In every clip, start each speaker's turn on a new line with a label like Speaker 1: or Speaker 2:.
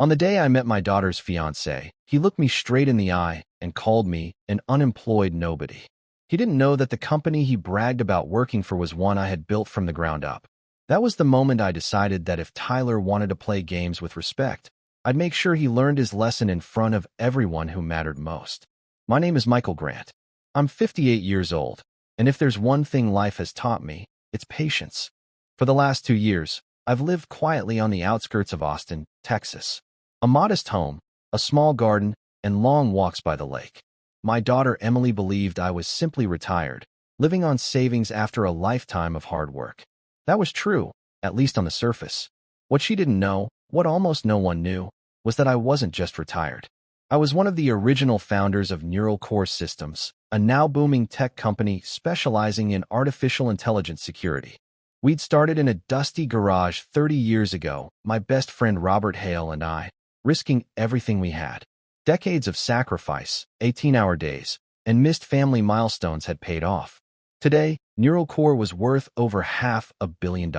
Speaker 1: On the day I met my daughter's fiancé, he looked me straight in the eye and called me an unemployed nobody. He didn't know that the company he bragged about working for was one I had built from the ground up. That was the moment I decided that if Tyler wanted to play games with respect, I'd make sure he learned his lesson in front of everyone who mattered most. My name is Michael Grant. I'm 58 years old, and if there's one thing life has taught me, it's patience. For the last 2 years, I've lived quietly on the outskirts of Austin, Texas. A modest home, a small garden, and long walks by the lake. My daughter Emily believed I was simply retired, living on savings after a lifetime of hard work. That was true, at least on the surface. What she didn't know, what almost no one knew, was that I wasn't just retired. I was one of the original founders of Neural Core Systems, a now booming tech company specializing in artificial intelligence security. We'd started in a dusty garage 30 years ago, my best friend Robert Hale and I, risking everything we had. Decades of sacrifice, 18-hour days, and missed family milestones had paid off. Today, Neural Core was worth over $500 million.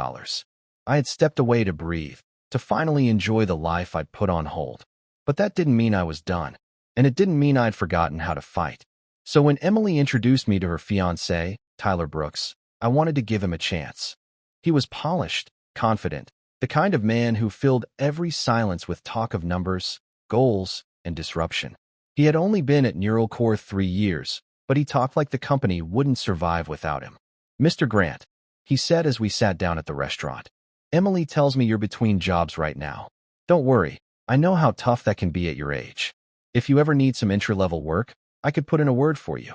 Speaker 1: I had stepped away to breathe, to finally enjoy the life I'd put on hold. But that didn't mean I was done, and it didn't mean I'd forgotten how to fight. So when Emily introduced me to her fiancé, Tyler Brooks, I wanted to give him a chance. He was polished, confident, the kind of man who filled every silence with talk of numbers, goals, and disruption. He had only been at Neural Core 3 years, but he talked like the company wouldn't survive without him. "Mr. Grant," he said as we sat down at the restaurant, "Emily tells me you're between jobs right now. Don't worry, I know how tough that can be at your age. If you ever need some entry-level work, I could put in a word for you."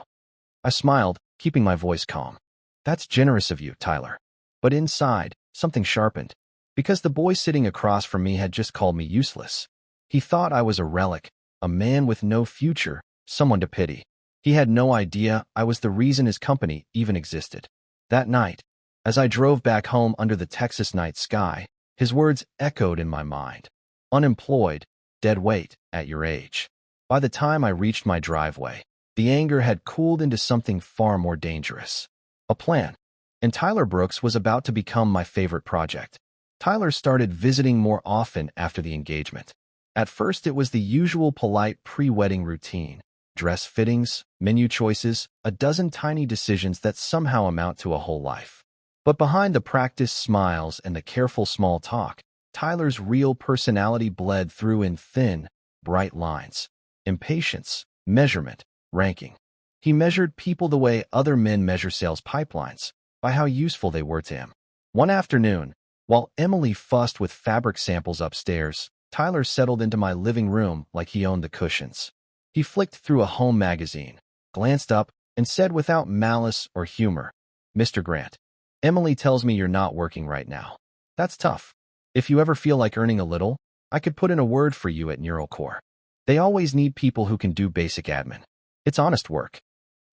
Speaker 1: I smiled, keeping my voice calm. "That's generous of you, Tyler." But inside, something sharpened, because the boy sitting across from me had just called me useless. He thought I was a relic, a man with no future, someone to pity. He had no idea I was the reason his company even existed. That night, as I drove back home under the Texas night sky, his words echoed in my mind. Unemployed, dead weight, at your age. By the time I reached my driveway, the anger had cooled into something far more dangerous. A plan. And Tyler Brooks was about to become my favorite project. Tyler started visiting more often after the engagement. At first, it was the usual polite pre-wedding routine. Dress fittings, menu choices, a dozen tiny decisions that somehow amount to a whole life. But behind the practiced smiles and the careful small talk, Tyler's real personality bled through in thin, bright lines. Impatience, measurement, ranking. He measured people the way other men measure sales pipelines, by how useful they were to him. One afternoon, while Emily fussed with fabric samples upstairs, Tyler settled into my living room like he owned the cushions. He flicked through a home magazine, glanced up, and said without malice or humor, "Mr. Grant, Emily tells me you're not working right now. That's tough. If you ever feel like earning a little, I could put in a word for you at Neural Core. They always need people who can do basic admin. It's honest work."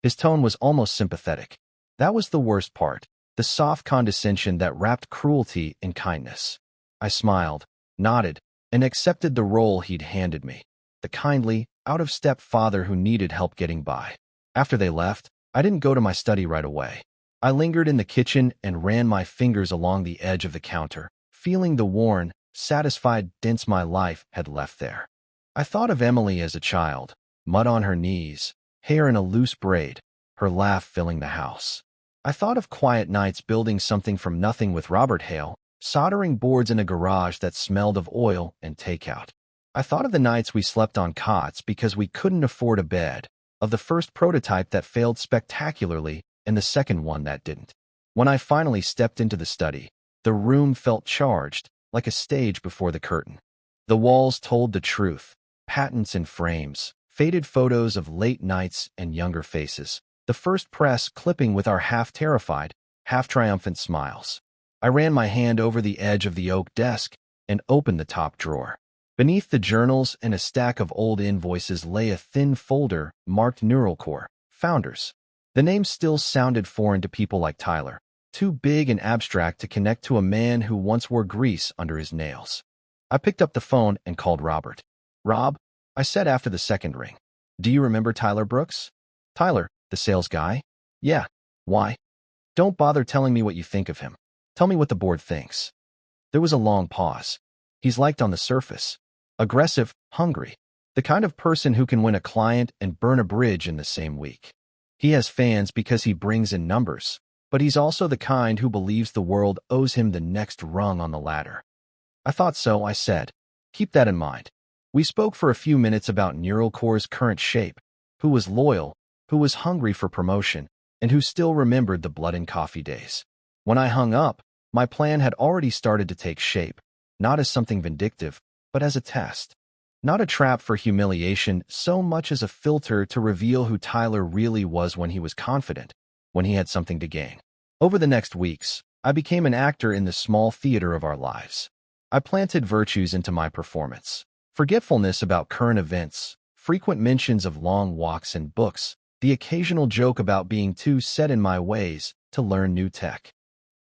Speaker 1: His tone was almost sympathetic. That was the worst part, the soft condescension that wrapped cruelty in kindness. I smiled, nodded, and accepted the role he'd handed me. The kindly, out-of-step father who needed help getting by. After they left, I didn't go to my study right away. I lingered in the kitchen and ran my fingers along the edge of the counter, feeling the worn, satisfied dents my life had left there. I thought of Emily as a child, mud on her knees, hair in a loose braid, her laugh filling the house. I thought of quiet nights building something from nothing with Robert Hale, soldering boards in a garage that smelled of oil and takeout. I thought of the nights we slept on cots because we couldn't afford a bed, of the first prototype that failed spectacularly and the second one that didn't. When I finally stepped into the study, the room felt charged, like a stage before the curtain. The walls told the truth, patents in frames, faded photos of late nights and younger faces, the first press clipping with our half-terrified, half-triumphant smiles. I ran my hand over the edge of the oak desk and opened the top drawer. Beneath the journals and a stack of old invoices lay a thin folder marked Neural Core, Founders. The name still sounded foreign to people like Tyler, too big and abstract to connect to a man who once wore grease under his nails. I picked up the phone and called Robert. "Rob," I said after the second ring, "do you remember Tyler Brooks?" "Tyler, the sales guy?" "Yeah. Why?" "Don't bother telling me what you think of him. Tell me what the board thinks." There was a long pause. "He's liked on the surface. aggressive, hungry. The kind of person who can win a client and burn a bridge in the same week. He has fans because he brings in numbers, but he's also the kind who believes the world owes him the next rung on the ladder. I thought so, I said. Keep that in mind. We spoke for a few minutes about Neuralcore's current shape, who was loyal, who was hungry for promotion, and who still remembered the blood and coffee days. When I hung up, my plan had already started to take shape, not as something vindictive, but as a test. Not a trap for humiliation so much as a filter to reveal who Tyler really was when he was confident, when he had something to gain. Over the next weeks, I became an actor in the small theater of our lives. I planted virtues into my performance. Forgetfulness about current events, frequent mentions of long walks and books, the occasional joke about being too set in my ways to learn new tech.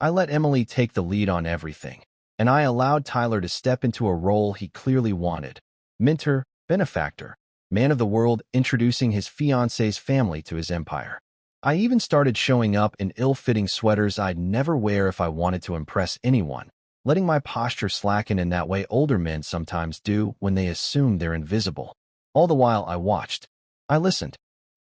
Speaker 1: I let Emily take the lead on everything, and I allowed Tyler to step into a role he clearly wanted. Mentor, benefactor, man of the world introducing his fiancé's family to his empire. I even started showing up in ill-fitting sweaters I'd never wear if I wanted to impress anyone, letting my posture slacken in that way older men sometimes do when they assume they're invisible. All the while I watched. I listened.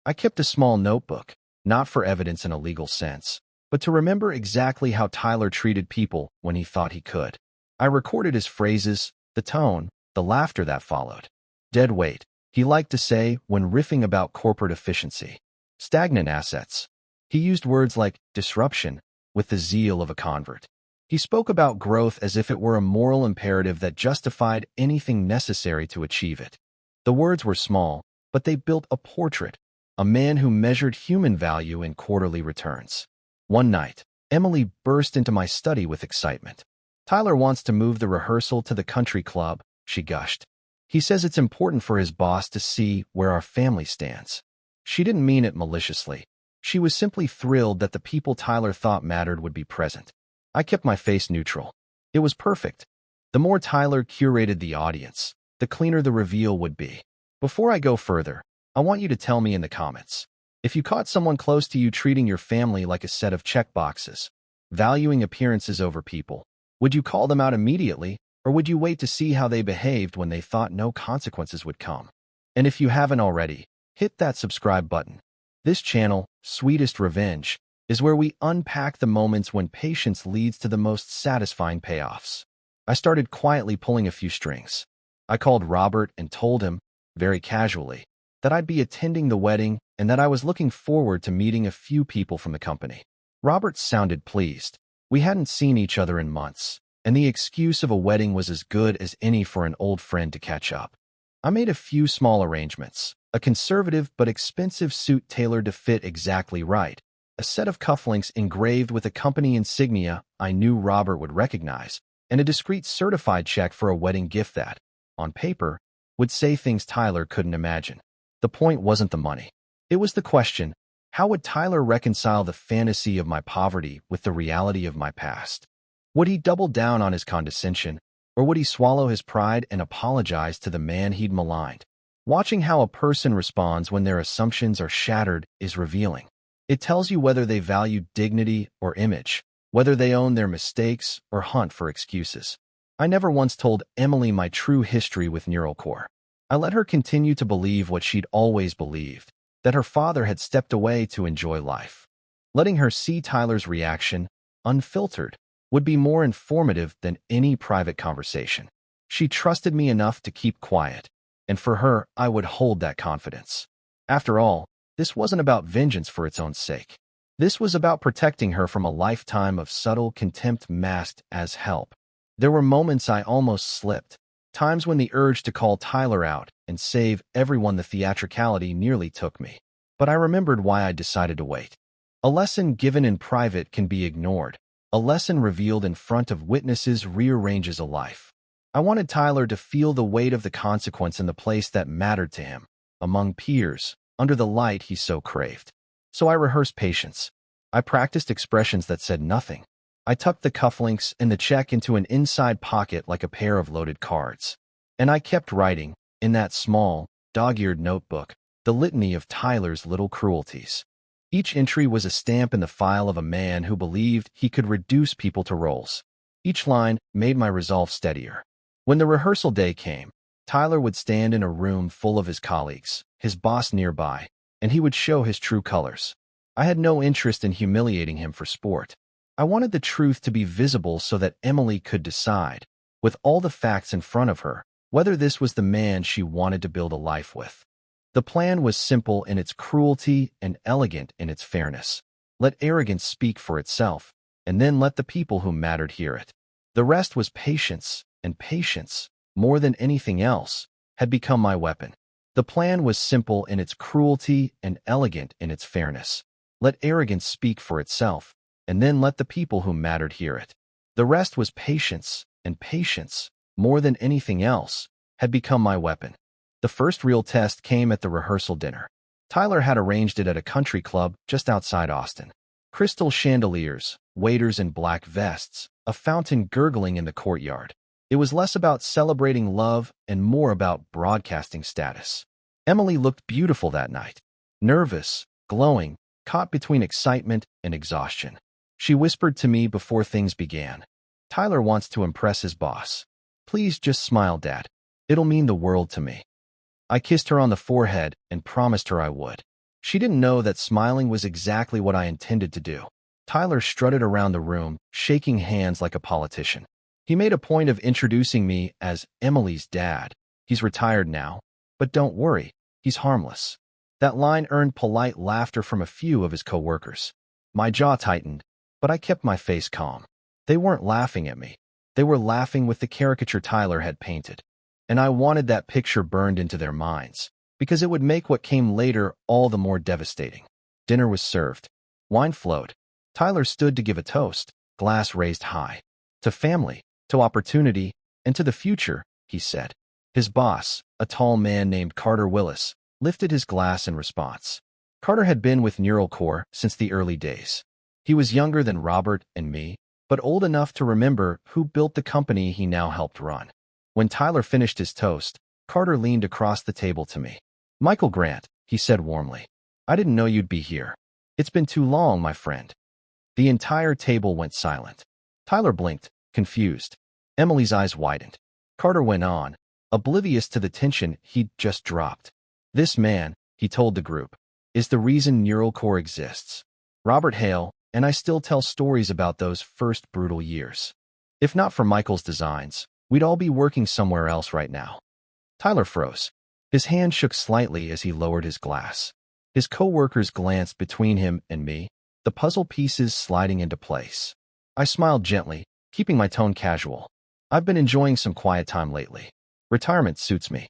Speaker 1: I kept a small notebook, not for evidence in a legal sense, but to remember exactly how Tyler treated people when he thought he could. I recorded his phrases, the tone, the laughter that followed. Dead weight, he liked to say when riffing about corporate efficiency. Stagnant assets. He used words like disruption with the zeal of a convert. He spoke about growth as if it were a moral imperative that justified anything necessary to achieve it. The words were small, but they built a portrait, a man who measured human value in quarterly returns. One night, Emily burst into my study with excitement. Tyler wants to move the rehearsal to the country club, she gushed. He says it's important for his boss to see where our family stands. She didn't mean it maliciously. She was simply thrilled that the people Tyler thought mattered would be present. I kept my face neutral. It was perfect. The more Tyler curated the audience, the cleaner the reveal would be. Before I go further, I want you to tell me in the comments. If you caught someone close to you treating your family like a set of checkboxes, valuing appearances over people, would you call them out immediately, or would you wait to see how they behaved when they thought no consequences would come? And if you haven't already, hit that subscribe button. This channel, Sweetest Revenge, is where we unpack the moments when patience leads to the most satisfying payoffs. I started quietly pulling a few strings. I called Robert and told him, very casually, that I'd be attending the wedding and that I was looking forward to meeting a few people from the company. Robert sounded pleased. We hadn't seen each other in months, and the excuse of a wedding was as good as any for an old friend to catch up. I made a few small arrangements, a conservative but expensive suit tailored to fit exactly right, a set of cufflinks engraved with a company insignia I knew Robert would recognize, and a discreet certified check for a wedding gift that, on paper, would say things Tyler couldn't imagine. The point wasn't the money. It was the question, how would Tyler reconcile the fantasy of my poverty with the reality of my past? Would he double down on his condescension, or would he swallow his pride and apologize to the man he'd maligned? Watching how a person responds when their assumptions are shattered is revealing. It tells you whether they value dignity or image, whether they own their mistakes or hunt for excuses. I never once told Emily my true history with Neuralcore. I let her continue to believe what she'd always believed, that her father had stepped away to enjoy life. Letting her see Tyler's reaction, unfiltered, would be more informative than any private conversation. She trusted me enough to keep quiet, and for her, I would hold that confidence. After all, this wasn't about vengeance for its own sake. This was about protecting her from a lifetime of subtle contempt masked as help. There were moments I almost slipped, times when the urge to call Tyler out and save everyone the theatricality nearly took me. But I remembered why I decided to wait. A lesson given in private can be ignored. A lesson revealed in front of witnesses rearranges a life. I wanted Tyler to feel the weight of the consequence in the place that mattered to him, among peers, under the light he so craved. So I rehearsed patience. I practiced expressions that said nothing. I tucked the cufflinks and the check into an inside pocket like a pair of loaded cards. And I kept writing, in that small, dog-eared notebook, the litany of Tyler's little cruelties. Each entry was a stamp in the file of a man who believed he could reduce people to roles. Each line made my resolve steadier. When the rehearsal day came, Tyler would stand in a room full of his colleagues, his boss nearby, and he would show his true colors. I had no interest in humiliating him for sport. I wanted the truth to be visible so that Emily could decide, with all the facts in front of her, whether this was the man she wanted to build a life with. The plan was simple in its cruelty and elegant in its fairness. Let arrogance speak for itself, and then let the people who mattered hear it. The rest was patience, and patience, more than anything else, had become my weapon. The plan was simple in its cruelty and elegant in its fairness. Let arrogance speak for itself, and then let the people who mattered hear it. The rest was patience, and patience, more than anything else, had become my weapon. The first real test came at the rehearsal dinner. Tyler had arranged it at a country club just outside Austin. Crystal chandeliers, waiters in black vests, a fountain gurgling in the courtyard. It was less about celebrating love and more about broadcasting status. Emily looked beautiful that night. Nervous, glowing, caught between excitement and exhaustion. She whispered to me before things began. Tyler wants to impress his boss. Please just smile, Dad. It'll mean the world to me. I kissed her on the forehead and promised her I would. She didn't know that smiling was exactly what I intended to do. Tyler strutted around the room, shaking hands like a politician. He made a point of introducing me as Emily's dad. He's retired now, but don't worry, he's harmless. That line earned polite laughter from a few of his co-workers. My jaw tightened, but I kept my face calm. They weren't laughing at me. They were laughing with the caricature Tyler had painted. And I wanted that picture burned into their minds, because it would make what came later all the more devastating. Dinner was served. Wine flowed. Tyler stood to give a toast, glass raised high. To family, to opportunity, and to the future, he said. His boss, a tall man named Carter Willis, lifted his glass in response. Carter had been with Neural Core since the early days. He was younger than Robert and me, but old enough to remember who built the company he now helped run. When Tyler finished his toast, Carter leaned across the table to me. Michael Grant, he said warmly. I didn't know you'd be here. It's been too long, my friend. The entire table went silent. Tyler blinked, confused. Emily's eyes widened. Carter went on, oblivious to the tension he'd just dropped. This man, he told the group, is the reason Neural Core exists. Robert Hale, and I still tell stories about those first brutal years. If not for Michael's designs, we'd all be working somewhere else right now. Tyler froze. His hand shook slightly as he lowered his glass. His co-workers glanced between him and me, the puzzle pieces sliding into place. I smiled gently, keeping my tone casual. I've been enjoying some quiet time lately. Retirement suits me.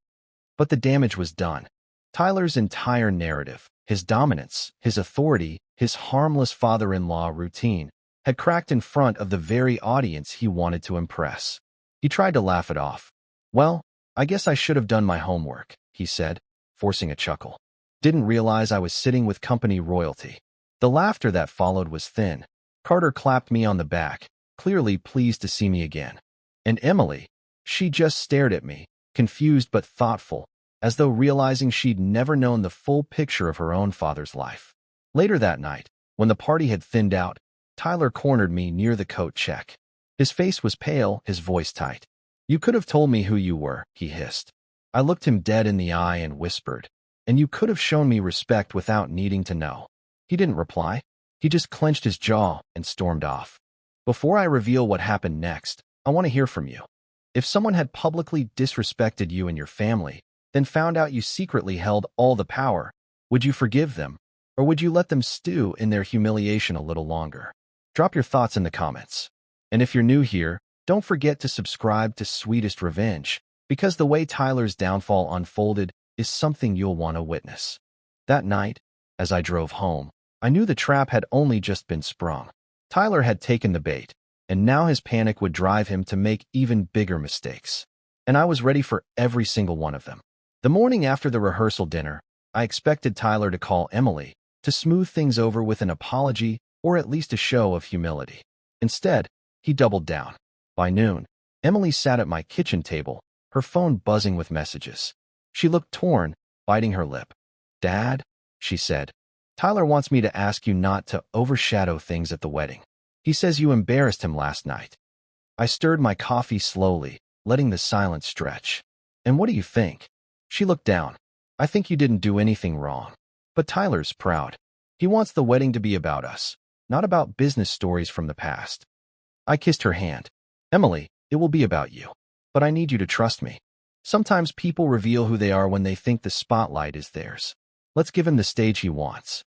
Speaker 1: But the damage was done. Tyler's entire narrative, his dominance, his authority, his harmless father-in-law routine, had cracked in front of the very audience he wanted to impress. He tried to laugh it off. Well, I guess I should have done my homework, he said, forcing a chuckle. Didn't realize I was sitting with company royalty. The laughter that followed was thin. Carter clapped me on the back, clearly pleased to see me again. And Emily, she just stared at me, confused but thoughtful, as though realizing she'd never known the full picture of her own father's life. Later that night, when the party had thinned out, Tyler cornered me near the coat check. His face was pale, his voice tight. You could have told me who you were, he hissed. I looked him dead in the eye and whispered, and you could have shown me respect without needing to know. He didn't reply. He just clenched his jaw and stormed off. Before I reveal what happened next, I want to hear from you. If someone had publicly disrespected you and your family, then found out you secretly held all the power, would you forgive them, or would you let them stew in their humiliation a little longer? Drop your thoughts in the comments. And if you're new here, don't forget to subscribe to Sweetest Revenge, because the way Tyler's downfall unfolded is something you'll want to witness. That night, as I drove home, I knew the trap had only just been sprung. Tyler had taken the bait, and now his panic would drive him to make even bigger mistakes. And I was ready for every single one of them. The morning after the rehearsal dinner, I expected Tyler to call Emily, to smooth things over with an apology or at least a show of humility. Instead, he doubled down. By noon, Emily sat at my kitchen table, her phone buzzing with messages. She looked torn, biting her lip. Dad, she said, Tyler wants me to ask you not to overshadow things at the wedding. He says you embarrassed him last night. I stirred my coffee slowly, letting the silence stretch. And what do you think? She looked down. I think you didn't do anything wrong. But Tyler's proud. He wants the wedding to be about us, not about business stories from the past. I kissed her hand. Emily, it will be about you. But I need you to trust me. Sometimes people reveal who they are when they think the spotlight is theirs. Let's give him the stage he wants.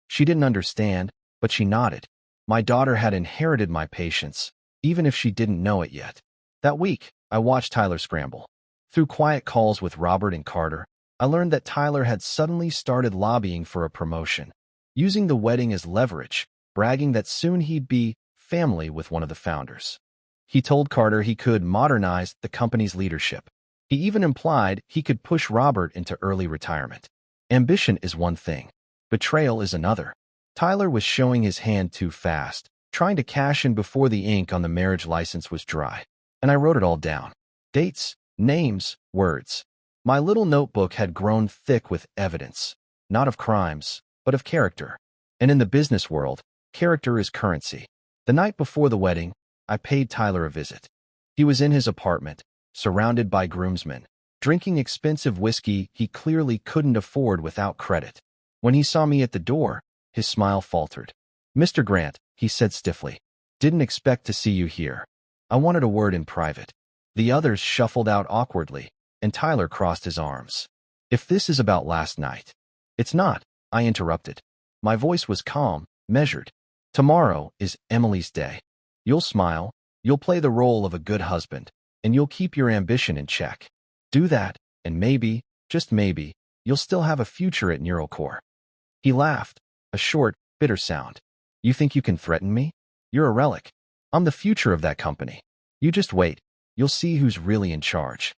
Speaker 1: She didn't understand, but she nodded. My daughter had inherited my patience, even if she didn't know it yet. That week, I watched Tyler scramble. Through quiet calls with Robert and Carter, I learned that Tyler had suddenly started lobbying for a promotion, using the wedding as leverage, bragging that soon he'd be family with one of the founders. He told Carter he could modernize the company's leadership. He even implied he could push Robert into early retirement. Ambition is one thing. Betrayal is another. Tyler was showing his hand too fast, trying to cash in before the ink on the marriage license was dry. And I wrote it all down. Dates, names, words. My little notebook had grown thick with evidence, not of crimes, but of character. And in the business world, character is currency. The night before the wedding, I paid Tyler a visit. He was in his apartment, surrounded by groomsmen, drinking expensive whiskey he clearly couldn't afford without credit. When he saw me at the door, his smile faltered. Mr. Grant, he said stiffly, didn't expect to see you here. I wanted a word in private. The others shuffled out awkwardly, and Tyler crossed his arms. If this is about last night. It's not, I interrupted. My voice was calm, measured. Tomorrow is Emily's day. You'll smile, you'll play the role of a good husband, and you'll keep your ambition in check. Do that, and maybe, just maybe, you'll still have a future at NeuroCore. He laughed, a short, bitter sound. You think you can threaten me? You're a relic. I'm the future of that company. You just wait. You'll see who's really in charge.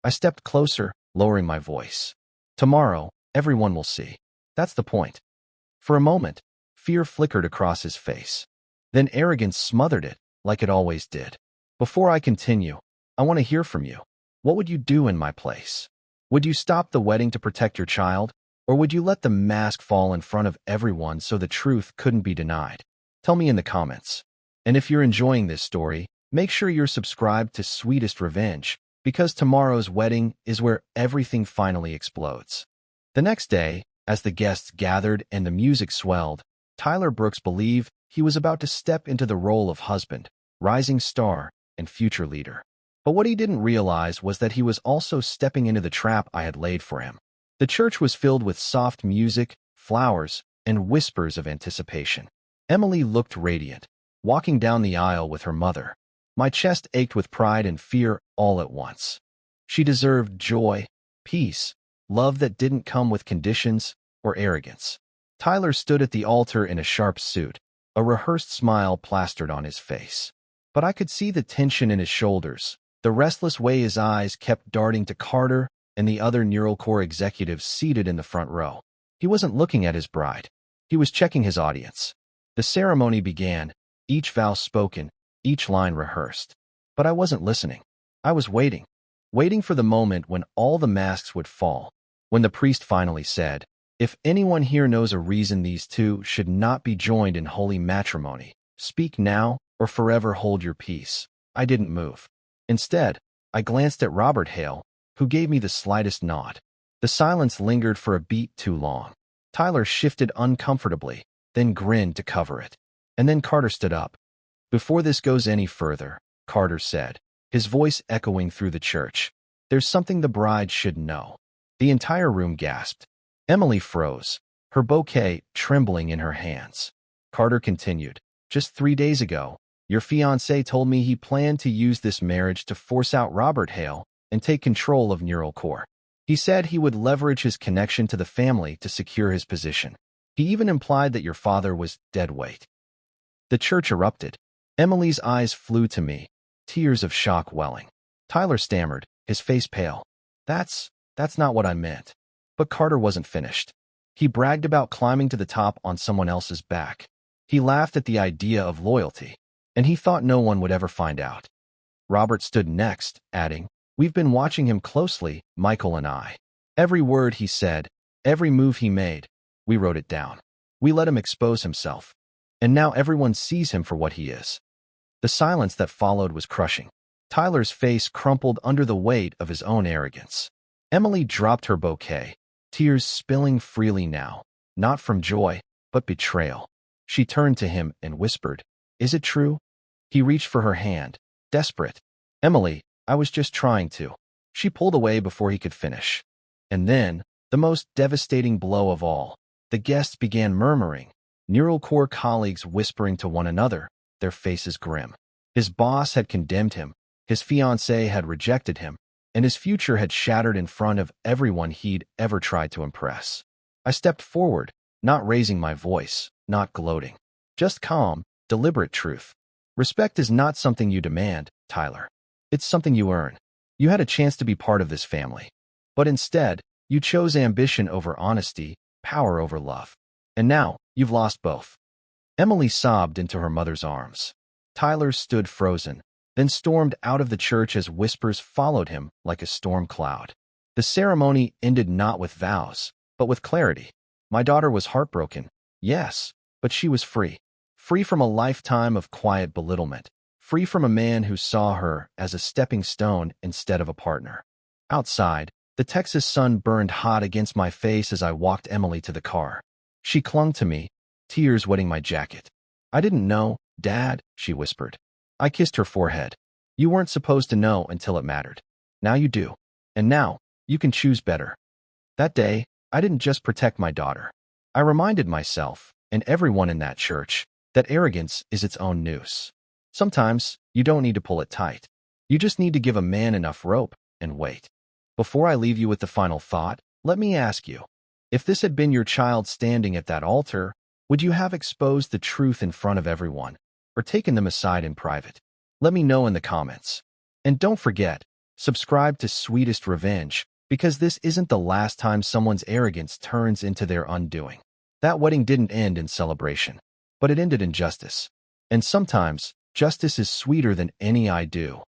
Speaker 1: I stepped closer, lowering my voice. Tomorrow, everyone will see. That's the point. For a moment, fear flickered across his face. Then arrogance smothered it, like it always did. Before I continue, I want to hear from you. What would you do in my place? Would you stop the wedding to protect your child? Or would you let the mask fall in front of everyone so the truth couldn't be denied? Tell me in the comments. And if you're enjoying this story, make sure you're subscribed to Sweetest Revenge, because tomorrow's wedding is where everything finally explodes. The next day, as the guests gathered and the music swelled, Tyler Brooks believed he was about to step into the role of husband, rising star, and future leader. But what he didn't realize was that he was also stepping into the trap I had laid for him. The church was filled with soft music, flowers, and whispers of anticipation. Emily looked radiant, walking down the aisle with her mother. My chest ached with pride and fear all at once. She deserved joy, peace, love that didn't come with conditions or arrogance. Tyler stood at the altar in a sharp suit, a rehearsed smile plastered on his face. But I could see the tension in his shoulders, the restless way his eyes kept darting to Carter and the other NeuroCore executives seated in the front row. He wasn't looking at his bride. He was checking his audience. The ceremony began, each vow spoken, each line rehearsed. But I wasn't listening. I was waiting for the moment when all the masks would fall, when the priest finally said, "If anyone here knows a reason these two should not be joined in holy matrimony, speak now or forever hold your peace." I didn't move. Instead, I glanced at Robert Hale, who gave me the slightest nod. The silence lingered for a beat too long. Tyler shifted uncomfortably, then grinned to cover it. And then Carter stood up. "Before this goes any further," Carter said, his voice echoing through the church, "there's something the bride should know." The entire room gasped. Emily froze, her bouquet trembling in her hands. Carter continued, "Just 3 days ago, your fiancé told me he planned to use this marriage to force out Robert Hale and take control of NeuroCore. He said he would leverage his connection to the family to secure his position. He even implied that your father was dead weight." The church erupted. Emily's eyes flew to me, tears of shock welling. Tyler stammered, his face pale. That's not what I meant." But Carter wasn't finished. He bragged about climbing to the top on someone else's back. He laughed at the idea of loyalty, and he thought no one would ever find out. Robert stood next, adding, "We've been watching him closely, Michael and I. Every word he said, every move he made, we wrote it down. We let him expose himself. And now everyone sees him for what he is." The silence that followed was crushing. Tyler's face crumpled under the weight of his own arrogance. Emily dropped her bouquet, tears spilling freely now, not from joy, but betrayal. She turned to him and whispered, "Is it true?" He reached for her hand, desperate. "Emily, I was just trying to." She pulled away before he could finish. And then, the most devastating blow of all, the guests began murmuring, Neural Core colleagues whispering to one another, their faces grim. His boss had condemned him, his fiancé had rejected him, and his future had shattered in front of everyone he'd ever tried to impress. I stepped forward, not raising my voice, not gloating. Just calm, deliberate truth. Respect is not something you demand, Tyler. It's something you earn. You had a chance to be part of this family. But instead, you chose ambition over honesty, power over love. And now, you've lost both. Emily sobbed into her mother's arms. Tyler stood frozen, then stormed out of the church as whispers followed him like a storm cloud. The ceremony ended not with vows, but with clarity. My daughter was heartbroken, yes, but she was free. Free from a lifetime of quiet belittlement. Free from a man who saw her as a stepping stone instead of a partner. Outside, the Texas sun burned hot against my face as I walked Emily to the car. She clung to me, tears wetting my jacket. "I didn't know, Dad," she whispered. I kissed her forehead. "You weren't supposed to know until it mattered. Now you do. And now, you can choose better." That day, I didn't just protect my daughter. I reminded myself, and everyone in that church, that arrogance is its own noose. Sometimes, you don't need to pull it tight. You just need to give a man enough rope and wait. Before I leave you with the final thought, let me ask you, if this had been your child standing at that altar, would you have exposed the truth in front of everyone, or taken them aside in private? Let me know in the comments. And don't forget, subscribe to Sweetest Revenge, because this isn't the last time someone's arrogance turns into their undoing. That wedding didn't end in celebration, but it ended in justice. And sometimes, justice is sweeter than any I do.